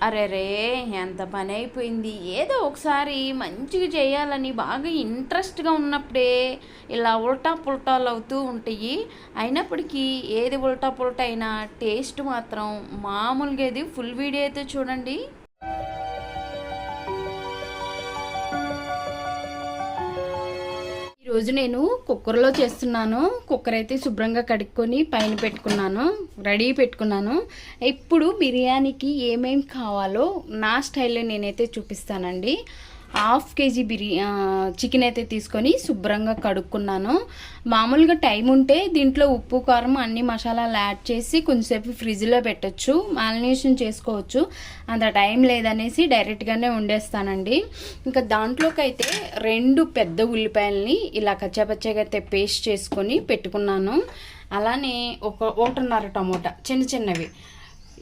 అరెరే! ఎంత పని అయిపోయింది. ఏదో ఒకసారి మంచిగా చేయాలని బాగా ఇంట్రెస్ట్‌గా ఉన్నప్పుడే ఇలా ఉల్టా పుల్టాలు అవుతూ ఉంటాయి. అయినప్పటికీ ఏది ఉల్టా పుల్టా అయినా టేస్ట్ మాత్రం మామూలుగా ఇది. ఫుల్ వీడియో అయితే చూడండి. ఈరోజు నేను కుక్కర్లో చేస్తున్నాను. కుక్కర్ అయితే శుభ్రంగా కడుక్కొని పైన పెట్టుకున్నాను, రెడీ పెట్టుకున్నాను. ఇప్పుడు బిర్యానీకి ఏమేమి కావాలో నా స్టైల్లో నేనైతే చూపిస్తానండి. హాఫ్ కేజీ చికెన్ అయితే తీసుకొని శుభ్రంగా కడుక్కున్నాను. మామూలుగా టైం ఉంటే దీంట్లో ఉప్పు కారం అన్ని మసాలాలు యాడ్ చేసి కొంచెంసేపు ఫ్రిడ్జ్లో పెట్టచ్చు, మ్యారినేషన్ చేసుకోవచ్చు. అంత టైం లేదనేసి డైరెక్ట్గానే వండేస్తానండి. ఇంకా దాంట్లోకి అయితే 2 పెద్ద ఉల్లిపాయలని ఇలా కచ్చాపచ్చగా అయితే పేస్ట్ చేసుకొని పెట్టుకున్నాను. అలానే 1.5 టమోటా చిన్న చిన్నవి,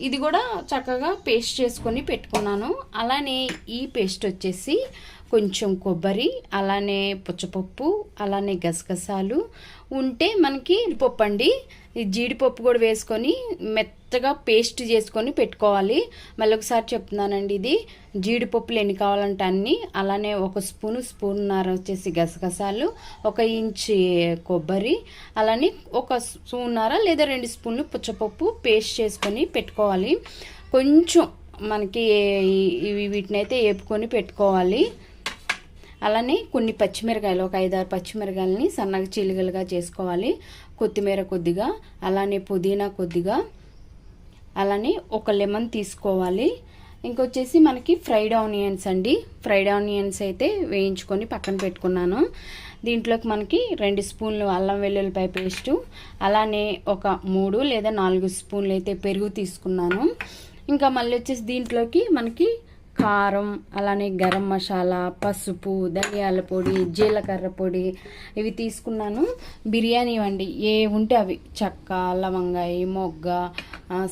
ఇది కూడా చక్కగా పేస్ట్ చేసుకొని పెట్టుకున్నాను. అలానే ఈ పేస్ట్ వచ్చేసి కొంచెం కొబ్బరి, అలానే పుచ్చపప్పు, అలానే గసగసాలు ఉంటే మనకి పప్పు అండి, ఈ జీడిపప్పు కూడా వేసుకొని మెత్తగా పేస్ట్ చేసుకొని పెట్టుకోవాలి. మళ్ళీ ఒకసారి చెప్తున్నానండి, ఇది జీడిపప్పులు ఎన్ని కావాలంటే అన్ని. అలానే 1 స్పూన్నర వచ్చేసి గసగసాలు, 1 ఇంచు కొబ్బరి, అలానే 1 స్పూన్నర లేదా 2 స్పూన్లు పుచ్చపప్పు పేస్ట్ చేసుకొని పెట్టుకోవాలి. కొంచెం మనకి వీటిని అయితే వేపుకొని పెట్టుకోవాలి. అలానే కొన్ని పచ్చిమిరకాయలు, 5-6 పచ్చిమిరకాయలని సన్నగా చీలికలుగా చేసుకోవాలి. కొత్తిమీర కొద్దిగా, అలానే పుదీనా కొద్దిగా, అలానే 1 లెమన్ తీసుకోవాలి. ఇంకొచ్చేసి మనకి ఫ్రైడ్ ఆనియన్స్ అండి. ఫ్రైడ్ ఆనియన్స్ అయితే వేయించుకొని పక్కన పెట్టుకున్నాను. దీంట్లోకి మనకి 2 స్పూన్లు అల్లం వెల్లుల్లిపాయ పేస్టు, అలానే 3 లేదా 4 స్పూన్లు అయితే పెరుగు తీసుకున్నాను. ఇంకా మళ్ళీ వచ్చేసి దీంట్లోకి మనకి కారం, అలానే గరం మసాలా, పసుపు, ధనియాల పొడి, జీలకర్ర పొడి ఇవి తీసుకున్నాను. బిర్యానీ వండి ఏ ఉంటే అవి, చెక్క, లవంగాయి, మొగ్గ,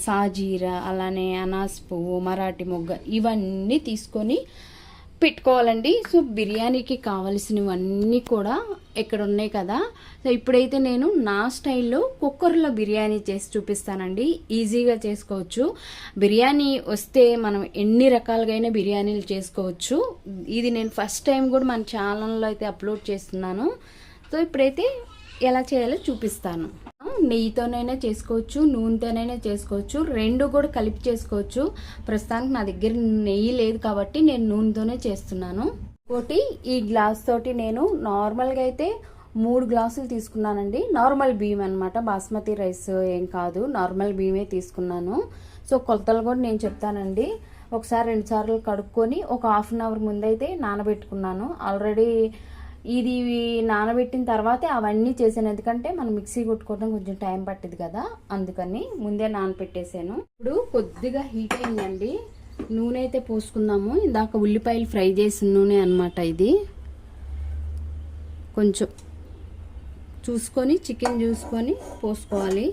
సాజీరా, అలానే అనాస్ పువ్వు, మరాఠీ మొగ్గ ఇవన్నీ తీసుకొని పెట్టుకోవాలండి. సో బిర్యానీకి కావలసినవన్నీ కూడా ఇక్కడ ఉన్నాయి కదా. సో ఇప్పుడైతే నేను నా స్టైల్లో కుక్కర్లో బిర్యానీ చేసి చూపిస్తానండి. ఈజీగా చేసుకోవచ్చు. బిర్యానీ వస్తే మనం ఎన్ని రకాలుగా బిర్యానీలు చేసుకోవచ్చు. ఇది నేను ఫస్ట్ టైం కూడా మన ఛానల్లో అయితే అప్లోడ్ చేస్తున్నాను. సో ఇప్పుడైతే ఎలా చేయాలో చూపిస్తాను. నెయ్యితోనైనా చేసుకోవచ్చు, నూనెతోనైనా చేసుకోవచ్చు, 2 కూడా కలిపి చేసుకోవచ్చు. ప్రస్తుతానికి నా దగ్గర నెయ్యి లేదు కాబట్టి నేను నూనెతోనే చేస్తున్నాను. ఒకటి ఈ గ్లాస్ తోటి నేను నార్మల్గా అయితే 3 గ్లాసులు తీసుకున్నానండి. నార్మల్ బియ్యం అనమాట, బాస్మతి రైస్ ఏం కాదు, నార్మల్ బియ్యమే తీసుకున్నాను. సో కొలతలు కూడా నేను చెప్తానండి. ఒకసారి 2 సార్లు కడుక్కొని ఒక హాఫ్ అన్ అవర్ ముందైతే నానబెట్టుకున్నాను. ఆల్రెడీ ఇది నానబెట్టిన తర్వాతే అవన్నీ చేశాను, ఎందుకంటే మనం మిక్సీ కొట్టుకోవడం కొంచెం టైం పట్టింది కదా, అందుకని ముందే నానబెట్టేసాను. ఇప్పుడు కొద్దిగా హీట్ అయిందండి, నూనె అయితే పోసుకుందాము. ఇందాక ఉల్లిపాయలు ఫ్రై చేసిన నూనె అనమాట ఇది. కొంచెం చూసుకొని, చికెన్ చూసుకొని పోసుకోవాలి.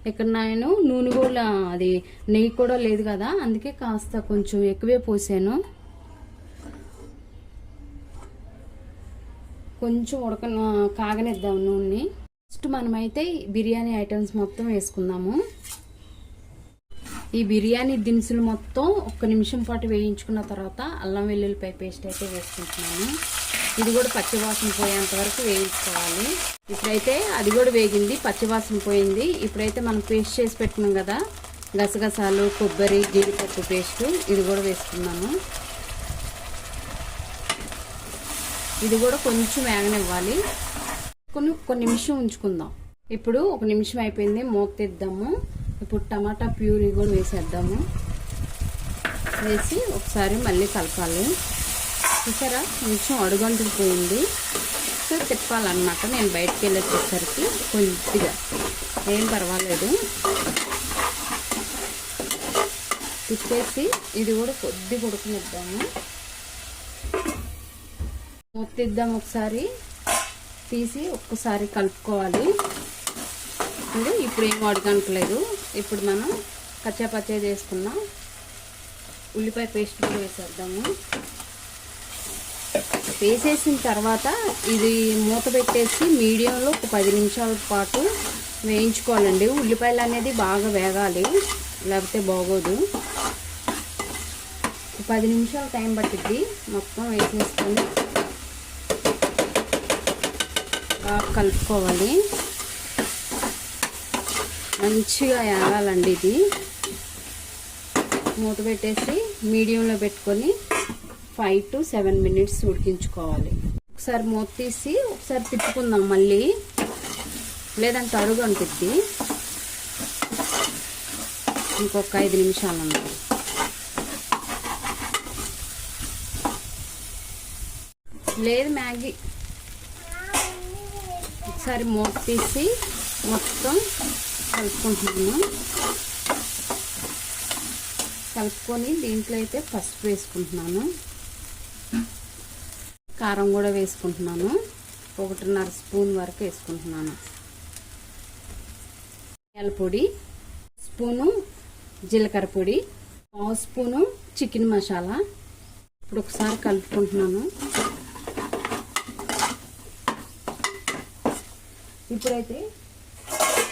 ఇక్కడ నేను నూనె కూడా అది నెయ్యి కూడా లేదు కదా, అందుకే కాస్త కొంచెం ఎక్కువే పోసాను. కొంచెం కాగనిద్దాం నూనె. ఫస్ట్ మనమైతే బిర్యానీ ఐటమ్స్ మొత్తం వేసుకుందాము. ఈ బిర్యానీ దినుసులు మొత్తం 1 నిమిషం పాటు వేయించుకున్న తర్వాత అల్లం వెల్లుల్లిపాయ పేస్ట్ అయితే వేసుకుంటున్నాను. ఇది కూడా పచ్చివాసన పోయేంత వరకు వేయించుకోవాలి. ఇప్పుడైతే అది కూడా వేగింది, పచ్చివాసన పోయింది. ఇప్పుడైతే మనం పేస్ట్ చేసి పెట్టుకున్నాం కదా, గసగసాలు, కొబ్బరి, జీడిపప్పు పేస్ట్, ఇది కూడా వేసుకున్నాము. ఇది కూడా కొంచెం వేగనివ్వాలి, కొన్ని నిమిషం ఉంచుకుందాం. ఇప్పుడు 1 నిమిషం అయిపోయింది, మూత తీద్దాము. ఇప్పుడు టమాటా ప్యూరీ కూడా వేసేద్దాము. వేసి ఒకసారి మళ్ళీ కలపాలి. చూసారా, కొంచెం అడుగంటుకుపోయింది. సో తిప్పాలన్నమాట. నేను బయటకు వెళ్ళొచ్చేసరికి కొద్దిగా ఏం పర్వాలేదు, తిప్పేసి ఇది కూడా కొద్దిగా ఉడకనిద్దాము. మూతిద్దాం, ఒకసారి తీసి ఒక్కసారి కలుపుకోవాలి. ఇప్పుడు ఏం అడగట్లేదు. ఇప్పుడు మనం కచ్చాపచ్చా చేసుకున్న ఉల్లిపాయ పేస్ట్ కూడా వేసేద్దాము. వేసేసిన తర్వాత ఇది మూత పెట్టేసి మీడియంలో ఒక 10 నిమిషాల పాటు వేయించుకోవాలండి. ఉల్లిపాయలు అనేది బాగా వేగాలి, లేకపోతే బాగోదు. 10 నిమిషాలు టైం పట్టిద్ది. మొత్తం వేసేసుకొని బాగా కలుపుకోవాలి. మంచిగా వేగాలండి. ఇది మూత పెట్టేసి మీడియంలో పెట్టుకొని 5 to 7 minutes ఉడికించుకోవాలి. ఒకసారి మూత తీసి ఒకసారి తిప్పుకుందాం మళ్ళీ, లేదంటే అడుగు అంటుద్ది. ఇంకొక 5 నిమిషాలు అన్నమాట. లేదు మ్యాగీ. ఒకసారి మూత తీసి మొత్తం కలుపుకుంటున్నాను. కలుపుకొని దీంట్లో అయితే పసుపు వేసుకుంటున్నాను, కారం కూడా వేసుకుంటున్నాను. 1.5 స్పూన్ వరకు వేసుకుంటున్నాను. మిరియాల పొడి, స్పూను జీలకర్ర పొడి, 1 స్పూను చికెన్ మసాలా. ఇప్పుడు ఒకసారి కలుపుకుంటున్నాను. ఇప్పుడైతే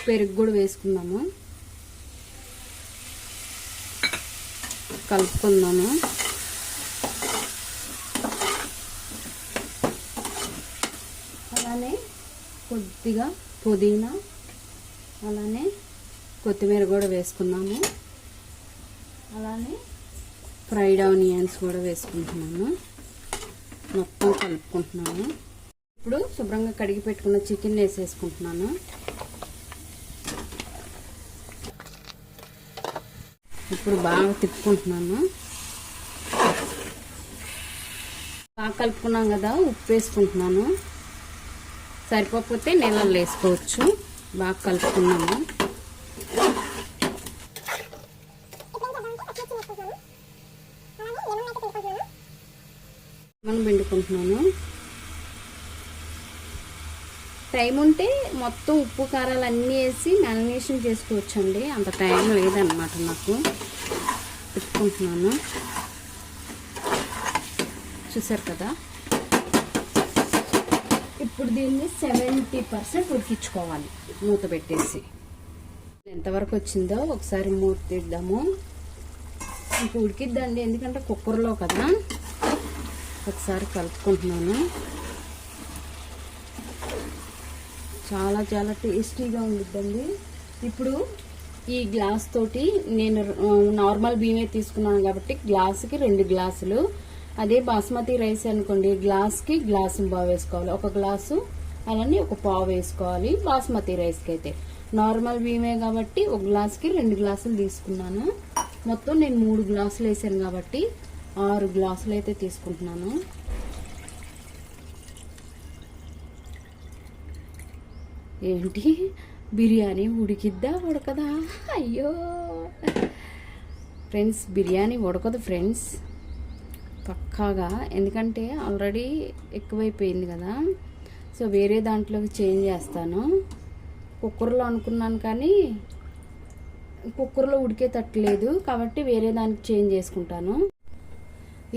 పెరుగు కూడా వేసుకుందాము, కలుపుకుందాము. అలానే కొద్దిగా పుదీనా, అలానే కొత్తిమీర కూడా వేసుకున్నాము. అలానే ఫ్రైడ్ ఆనియన్స్ కూడా వేసుకుంటున్నాము. మొత్తం కలుపుకుంటున్నాము. ఇప్పుడు శుభ్రంగా కడిగి పెట్టుకున్న చికెన్ వేసేసుకుంటున్నాను. ఇప్పుడు బాగా తిప్పుకుంటున్నాను. బాగా కలుపుకున్నాం కదా, ఉప్పు వేసుకుంటున్నాను. సరిపోకపోతే నీళ్ళల్లో వేసుకోవచ్చు. బాగా కలుపుకున్నాము. మనం పిండుకుంటున్నాను. టైం ఉంటే మొత్తం ఉప్పు కారాలు అన్నీ వేసి మ్యారినేషన్ చేసుకోవచ్చండి. అంత టైం లేదన్నమాట నాకు. తిప్పుకుంటున్నాను. చూసారు కదా. ఇప్పుడు దీన్ని 70% ఉడికించుకోవాలి మూత పెట్టేసి. ఎంతవరకు వచ్చిందో ఒకసారి మూత తీద్దాము. ఇంక ఉడికిద్దండి, ఎందుకంటే కుక్కర్లో కదా. ఒకసారి కలుపుకుంటున్నాను. చాలా చాలా టేస్టీగా ఉండిద్దండి. ఇప్పుడు ఈ గ్లాస్ తోటి నేను నార్మల్ బియ్యమే తీసుకున్నాను కాబట్టి గ్లాసుకి 2 గ్లాసులు. అదే బాస్మతి రైస్ అనుకోండి, గ్లాస్కి గ్లాసు పావు వేసుకోవాలి. 1 గ్లాసు అలానే 1 పావు వేసుకోవాలి. బాస్మతి రైస్కి అయితే నార్మల్ బియ్యమే కాబట్టి 1 గ్లాసుకి 2 గ్లాసులు తీసుకున్నాను. మొత్తం నేను 3 గ్లాసులు వేసాను కాబట్టి 6 గ్లాసులు అయితే తీసుకుంటున్నాను. ఏంటి బిర్యానీ ఉడికిద్దా ఉడకదా? అయ్యో ఫ్రెండ్స్, బిర్యానీ ఉడకదు ఫ్రెండ్స్ పక్కాగా. ఎందుకంటే ఆల్రెడీ ఎక్కువైపోయింది కదా. సో వేరే దాంట్లోకి చేంజ్ చేస్తాను. కుక్కర్లో అనుకున్నాను కానీ కుక్కర్లో ఉడికేటట్లేదు కాబట్టి వేరే దానికి చేంజ్ చేసుకుంటాను.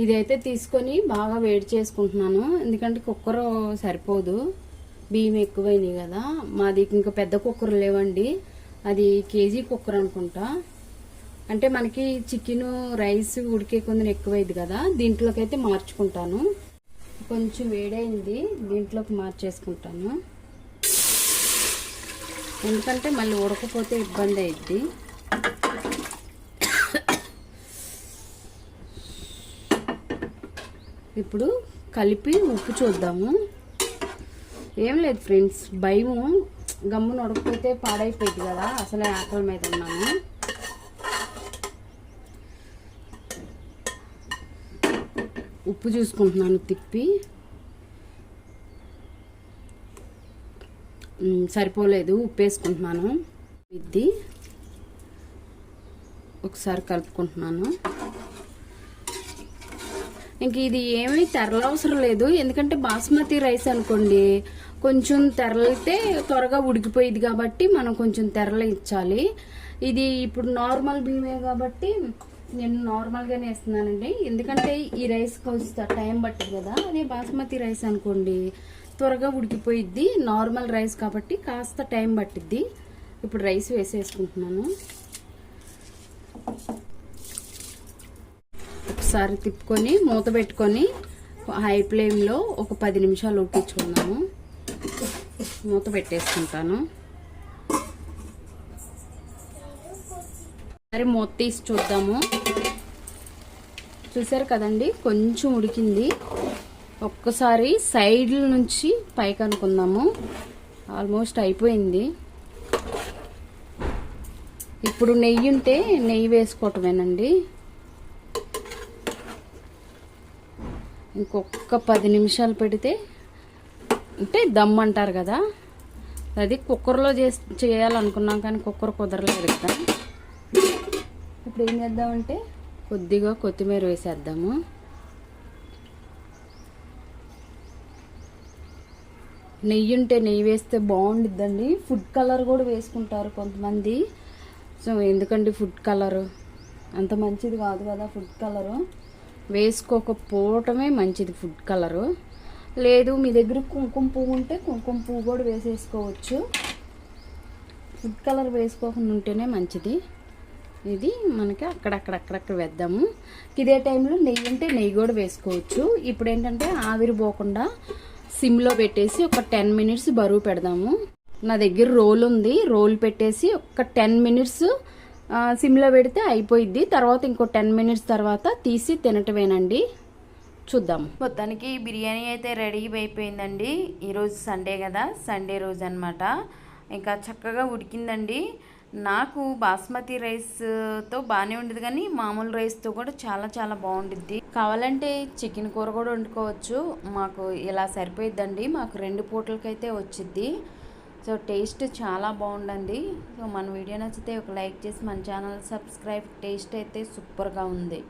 ఇదైతే తీసుకొని బాగా వేడి చేసుకుంటున్నాను. ఎందుకంటే కుక్కర్ సరిపోదు, బియ్యం ఎక్కువైనాయి కదా. మాది ఇంకా పెద్ద కుక్కర్ లేవండి, అది కేజీ కుక్కర్ అనుకుంటా. అంటే మనకి చికెన్ రైస్ ఉడికే కొంచెం ఎక్కువైంది కదా, దీంట్లోకి అయితే మార్చుకుంటాను. కొంచెం వేడైంది, దీంట్లోకి మార్చేసుకుంటాను. ఎందుకంటే మళ్ళీ ఉడకపోతే ఇబ్బంది అయింది. ఇప్పుడు కలిపి ఉప్పు చూద్దాము. ఏం లేదు ఫ్రెండ్స్, భయము గమ్మున ఉడకపోతే పాడైపోయింది కదా. అసలే ఆకలి మీద ఉన్నాము. ఉప్పు చూసుకుంటున్నాను తిప్పి. సరిపోలేదు, ఉప్పు వేసుకుంటున్నాను. ఇది ఒకసారి కలుపుకుంటున్నాను. ఇంక ఇది ఏమీ తెరలవసరం లేదు, ఎందుకంటే బాస్మతి రైస్ అనుకోండి కొంచెం తెరలితే త్వరగా ఉడికిపోయింది కాబట్టి మనం కొంచెం తెరలు ఇచ్చాలి. ఇది ఇప్పుడు నార్మల్ బియ్యమే కాబట్టి నేను నార్మల్గానే వేస్తున్నానండి. ఎందుకంటే ఈ రైస్ కొంచెం టైం పట్టింది కదా. అదే బాస్మతి రైస్ అనుకోండి త్వరగా ఉడికిపోయిద్ది. నార్మల్ రైస్ కాబట్టి కాస్త టైం పట్టిద్ది. ఇప్పుడు రైస్ వేసేసుకుంటున్నాను. ఒకసారి తిప్పుకొని మూత పెట్టుకొని హై ఫ్లేమ్లో ఒక 10 నిమిషాలు ఉడికించుకుందాము. మూత పెట్టేసుకుంటాను. సరే మూత తీసి చూద్దాము. చూసారు కదండి, కొంచెం ఉడికింది. ఒక్కసారి సైడ్ల నుంచి పైకి అనుకుందాము. ఆల్మోస్ట్ అయిపోయింది. ఇప్పుడు నెయ్యి ఉంటే నెయ్యి వేసుకోవటమేనండి. ఇంకొక 10 నిమిషాలు పెడితే అంటే దమ్ అంటారు కదా, అది కుక్కర్లో చేయాలనుకున్నాం కానీ కుక్కర్ కుదరలేదు కదా. ఇప్పుడు ఏం చేద్దామంటే కొద్దిగా కొత్తిమీర వేసేద్దాము. నెయ్యి ఉంటే నెయ్యి వేస్తే బాగుండిద్దండి. ఫుడ్ కలర్ కూడా వేసుకుంటారు కొంతమంది. సో ఎందుకండి ఫుడ్ కలరు అంత మంచిది కాదు కదా. ఫుడ్ కలరు వేసుకోకపోవటమే మంచిది. ఫుడ్ కలరు లేదు, మీ దగ్గర కుంకుమ పువ్వు ఉంటే కుంకుమ పువ్వు కూడా వేసేసుకోవచ్చు. ఫుడ్ కలర్ వేసుకోకుండా ఉంటేనే మంచిది. ఇది మనకి అక్కడక్కడ వేద్దాము. ఇదే టైంలో నెయ్యి ఉంటే నెయ్యి కూడా వేసుకోవచ్చు. ఇప్పుడు ఏంటంటే ఆవిరి పోకుండా సిమ్లో పెట్టేసి ఒక 10 మినిట్స్ బరువు పెడదాము. నా దగ్గర రోల్ ఉంది. రోల్ పెట్టేసి ఒక 10 మినిట్స్ సిమ్లో పెడితే అయిపోయిద్ది. తర్వాత ఇంకో 10 మినిట్స్ తర్వాత తీసి తినటమేనండి. చూద్దాము. మొత్తానికి బిర్యానీ అయితే రెడీ అయిపోయిందండి. ఈరోజు సండే కదా, సండే రోజు అనమాట. ఇంకా చక్కగా ఉడికిందండి. నాకు బాస్మతి రైస్తో బాగానే ఉండేది కానీ మామూలు రైస్తో కూడా చాలా చాలా బాగుండిద్ది. కావాలంటే చికెన్ కూర కూడా వండుకోవచ్చు. మాకు ఇలా సరిపోయిద్దండి. మాకు 2 పూటలకైతే వచ్చిద్ది. సో టేస్ట్ చాలా బాగుందండి. సో మన వీడియో నచ్చితే ఒక లైక్ చేసి మన ఛానల్ సబ్స్క్రైబ్. టేస్ట్ అయితే సూపర్గా ఉంది.